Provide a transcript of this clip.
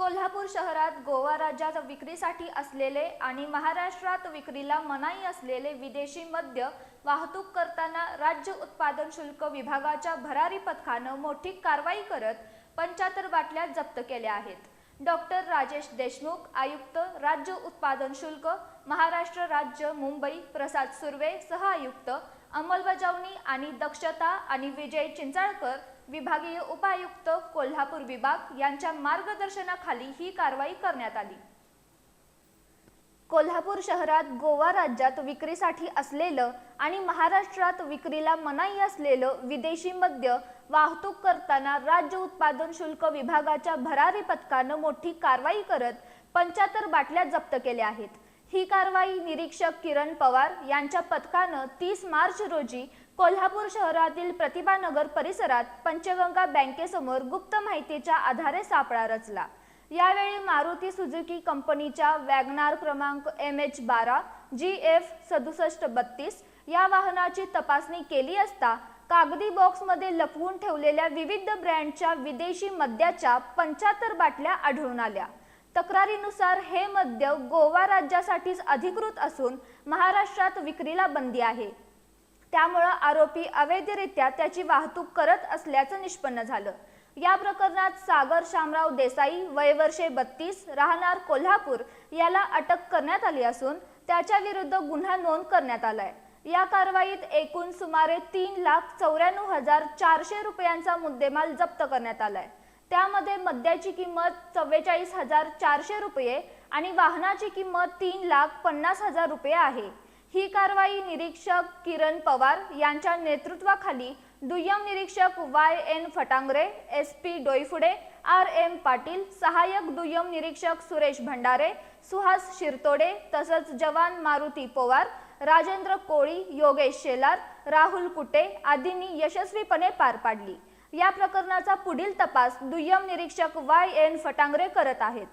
कोल्हापूर शहरात गोवा राज्यात विक्रीसाठी असलेले आणि महाराष्ट्रात विक्रीला मनाई असलेले विदेशी मद्य वाहतूक करताना राज्य उत्पादन शुल्क विभागाच्या भरारी पथकाने मोठी कारवाई करत 75 बाटल्या जप्त केल्या आहेत। डॉक्टर राजेश देशमुख, आयुक्त राज्य उत्पादन शुल्क, महाराष्ट्र राज्य, मुंबई, प्रसाद सुर्वे, सह आयुक्त अंमलबजावणी आणि दक्षता आणि विजय चिंचाळकर, विभागीय उपायुक्त कोल्हापूर विभाग यांच्या मार्गदर्शनाखाली ही कारवाई करण्यात आली। कोल्हापूर शहरात गोवा राज्यात विक्रीसाठी असलेलं आणि महाराष्ट्रात विक्रीला मनाई असलेलं विदेशी मद्य वाहतूक करताना राज्य उत्पादन शुल्क विभागाच्या भरारी पथकाने मोठी कारवाई करत 75 बाटल्या जप्त केल्या आहेत। ही कारवाई निरीक्षक किरण पवार यांच्या पथकाने 30 मार्च रोजी कोल्हापूर शहरातील प्रतिभानगर परिसरात पंचगंगा बँकेसमोर गुप्त माहितीच्या आधारे सापळा रचला। यावेळी मारुती सुझुकी कंपनीच्या वॅगनार क्रमांक MH12 GF 6732 या वाहनाची तपासणी केली असता कागदी बॉक्समध्ये लपवून ठेवलेल्या विविध ब्रँडच्या विदेशी मद्याच्या 75 बाटल्या आढळून आल्या। तक्रारीनुसार हे मद्य गोवा राज्यासाठीच अधिकृत असून महाराष्ट्रात विक्रीला बंदी आहे। त्यामुळे आरोपी अवैधरित्या त्याची वाहतूक करत असल्याचं निष्पन्न झालं। या प्रकरणात सागर शामराव देसाई, वय वर्षे 32, राहणार कोल्हापूर याला अटक करण्यात आली असून त्याच्या विरुद्ध गुन्हा नोंद करण्यात आलाय। या कारवाईत एकूण सुमारे 3,94,400 रुपयांचा मुद्देमाल जप्त करण्यात आलाय। त्यामध्ये मद्याची किंमत 44,400 रुपये आणि वाहनाची किंमत 3,50,000 रुपये आहे। ही कारवाई निरीक्षक किरण पवार यांच्या नेतृत्वाखाली दुय्यम निरीक्षक YN Phatangare, SP Doiphode, RM Patil, सहाय्यक दुय्यम निरीक्षक सुरेश भंडारे, सुहास शिरतोडे तसंच जवान मारुती पवार, राजेंद्र कोळी, योगेश शेलार, राहुल कुटे आदींनी यशस्वीपणे पार पाडली। या प्रकरणाचा पुढील तपास दुय्यम निरीक्षक YN फटांगरे करत आहेत।